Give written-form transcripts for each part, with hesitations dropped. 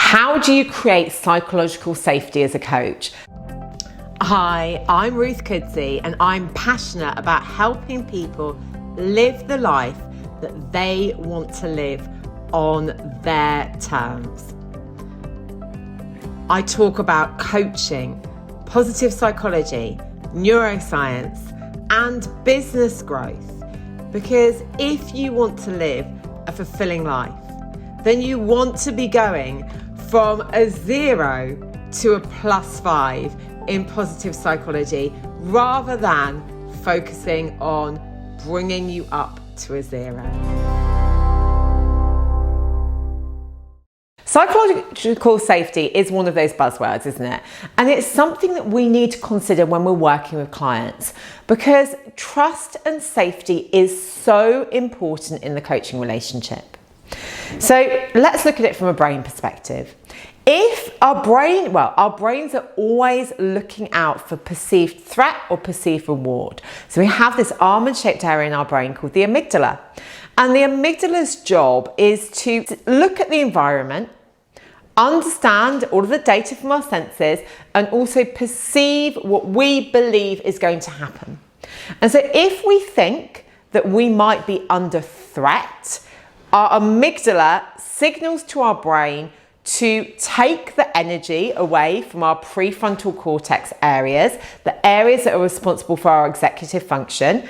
How do you create psychological safety as a coach? Hi, I'm Ruth and I'm passionate about helping people live the life that they want to live on their terms. I talk about coaching, positive psychology, neuroscience, and business growth. Because if you want to live a fulfilling life, then you want to be going from a 0 to a +5 in positive psychology, rather than focusing on bringing you up to a 0. Psychological safety is one of those buzzwords, isn't it? And it's something that we need to consider when we're working with clients, because trust and safety is so important in the coaching relationship. So let's look at it from a brain perspective. If our brains are always looking out for perceived threat or perceived reward. So we have this almond-shaped area in our brain called the amygdala. And the amygdala's job is to look at the environment, understand all of the data from our senses, and also perceive what we believe is going to happen. And so if we think that we might be under threat, our amygdala signals to our brain to take the energy away from our prefrontal cortex areas, the areas that are responsible for our executive function.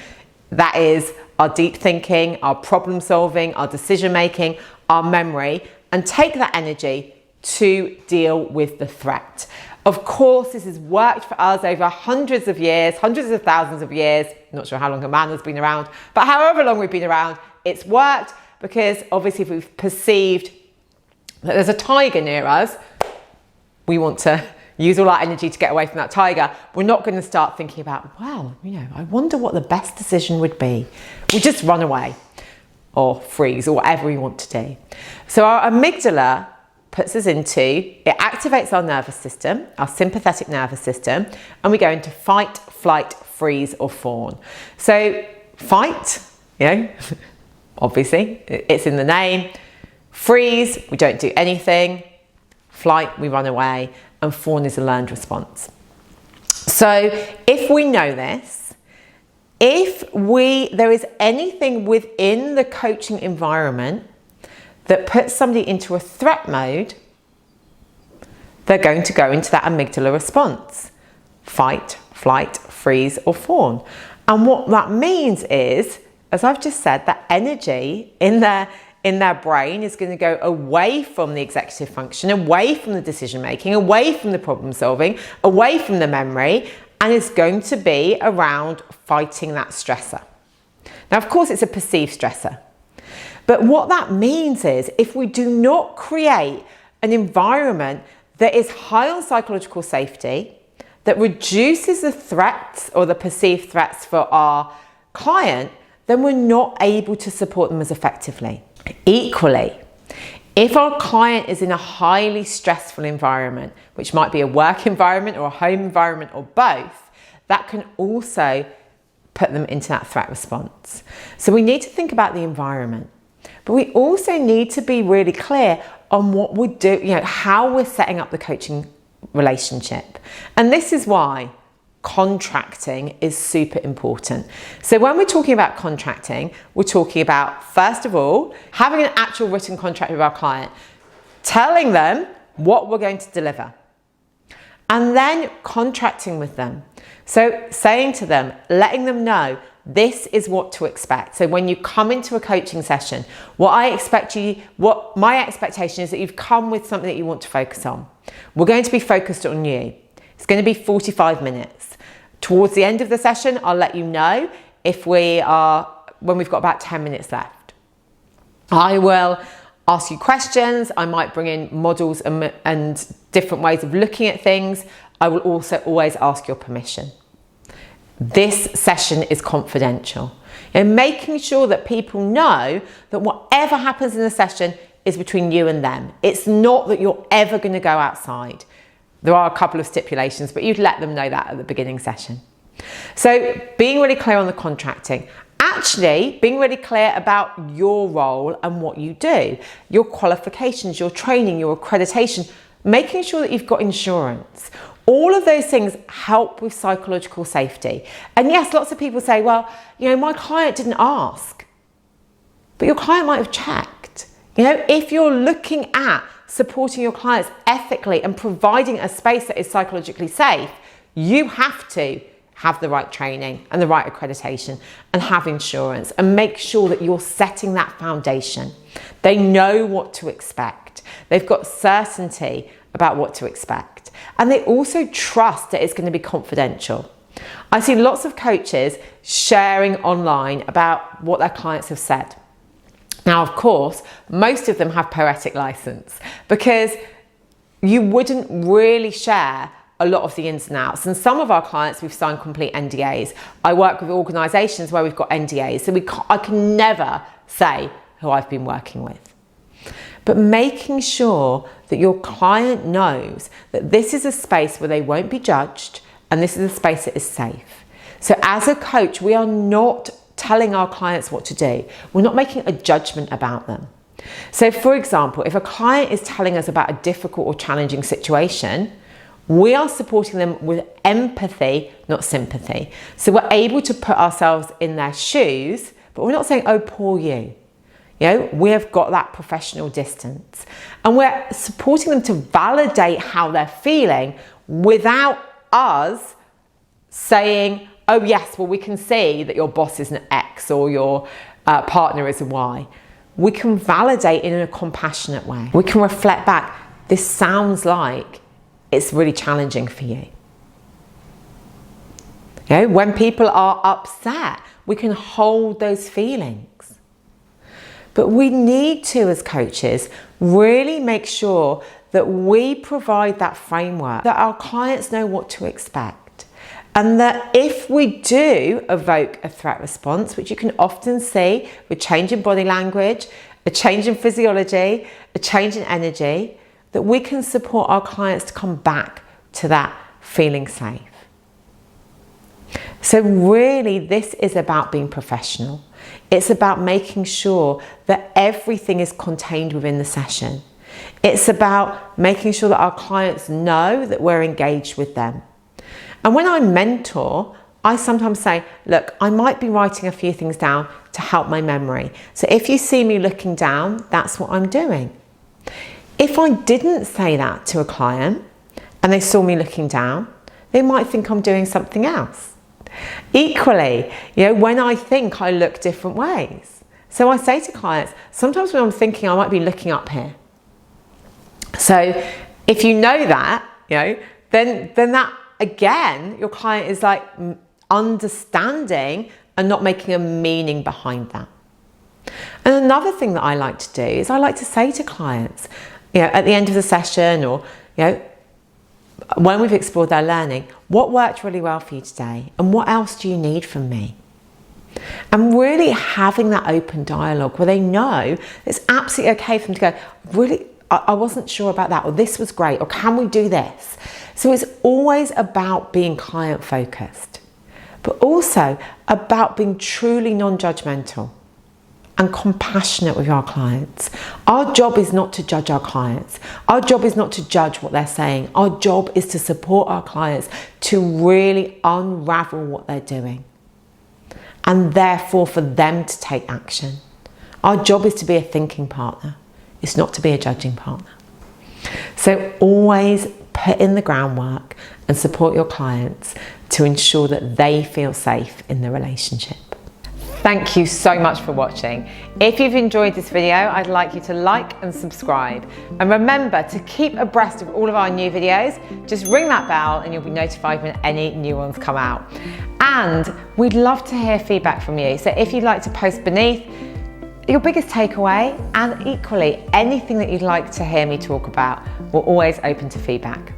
That is our deep thinking, our problem solving, our decision making, our memory, and take that energy to deal with the threat. Of course, this has worked for us over hundreds of years, hundreds of thousands of years. Not sure how long a man has been around, but however long we've been around, it's worked, because obviously if we've perceived that there's a tiger near us, we want to use all our energy to get away from that tiger. We're not going to start thinking about, well, I wonder what the best decision would be. We just run away or freeze or whatever we want to do. So our amygdala puts us into, it activates our nervous system, our sympathetic nervous system, and we go into fight, flight, freeze, or fawn. So fight, obviously, it's in the name. Freeze, we don't do anything. Flight, we run away. And fawn is a learned response. So if we know this, if there is anything within the coaching environment that puts somebody into a threat mode, they're going to go into that amygdala response. Fight, flight, freeze, or fawn. And what that means is, as I've just said, that energy in their brain is going to go away from the executive function, away from the decision making, away from the problem solving, away from the memory, and it's going to be around fighting that stressor. Now, of course, it's a perceived stressor. But what that means is, if we do not create an environment that is high on psychological safety, that reduces the threats or the perceived threats for our client, then we're not able to support them as effectively. Equally, if our client is in a highly stressful environment, which might be a work environment or a home environment or both, that can also put them into that threat response. So we need to think about the environment, but we also need to be really clear on what we do, how we're setting up the coaching relationship. And this is why contracting is super important. So when we're talking about contracting, we're talking about, first of all, having an actual written contract with our client, telling them what we're going to deliver, and then contracting with them. So saying to them, letting them know this is what to expect. So when you come into a coaching session, what my expectation is that you've come with something that you want to focus on. We're going to be focused on you. It's going to be 45 minutes. Towards the end of the session, I'll let you know when we've got about 10 minutes left. I will ask you questions. I might bring in models and different ways of looking at things. I will also always ask your permission. This session is confidential. And making sure that people know that whatever happens in the session is between you and them. It's not that you're ever going to go outside. There are a couple of stipulations, but you'd let them know that at the beginning session. So being really clear on the contracting. At actually being really clear about your role and what you do, your qualifications, your training, your accreditation, making sure that you've got insurance. All of those things help with psychological safety. And yes, lots of people say, well, my client didn't ask, but your client might have checked. If you're looking at supporting your clients ethically and providing a space that is psychologically safe, you have to have the right training and the right accreditation and have insurance, and make sure that you're setting that foundation. They know what to expect. They've got certainty about what to expect. And they also trust that it's going to be confidential. I see lots of coaches sharing online about what their clients have said. Now, of course, most of them have poetic license, because you wouldn't really share a lot of the ins and outs. And some of our clients, we've signed complete NDAs. I work with organisations where we've got NDAs, so I can never say who I've been working with. But making sure that your client knows that this is a space where they won't be judged, and this is a space that is safe. So as a coach, we are not telling our clients what to do. We're not making a judgment about them. So for example, if a client is telling us about a difficult or challenging situation, we are supporting them with empathy, not sympathy. So we're able to put ourselves in their shoes, but we're not saying, oh, poor you. We have got that professional distance. And we're supporting them to validate how they're feeling without us saying, oh yes, well, we can see that your boss is an X or your partner is a Y. We can validate in a compassionate way. We can reflect back, this sounds like it's really challenging for you. When people are upset, we can hold those feelings. But we need to, as coaches, really make sure that we provide that framework, that our clients know what to expect. And that if we do evoke a threat response, which you can often see with change in body language, a change in physiology, a change in energy, that we can support our clients to come back to that feeling safe. So really, this is about being professional. It's about making sure that everything is contained within the session. It's about making sure that our clients know that we're engaged with them. And when I mentor, I sometimes say, look, I might be writing a few things down to help my memory. So if you see me looking down, that's what I'm doing. If I didn't say that to a client and they saw me looking down, they might think I'm doing something else. Equally, when I think, I look different ways. So I say to clients, sometimes when I'm thinking, I might be looking up here. So if you know that, then that, again, your client is like understanding and not making a meaning behind that. And another thing that I like to do is I like to say to clients, at the end of the session, or when we've explored their learning, what worked really well for you today, and what else do you need from me? And really having that open dialogue where they know it's absolutely okay for them to go, really, I wasn't sure about that, or this was great, or can we do this? So it's always about being client focused, but also about being truly non-judgmental and compassionate with our clients. Our job is not to judge our clients. Our job is not to judge what they're saying. Our job is to support our clients to really unravel what they're doing, and therefore for them to take action. Our job is to be a thinking partner. It's not to be a judging partner. So always put in the groundwork and support your clients to ensure that they feel safe in the relationship. Thank you so much for watching. If you've enjoyed this video, I'd like you to like and subscribe. And remember to keep abreast of all of our new videos. Just ring that bell and you'll be notified when any new ones come out. And we'd love to hear feedback from you. So if you'd like to post beneath your biggest takeaway, and equally anything that you'd like to hear me talk about, we're always open to feedback.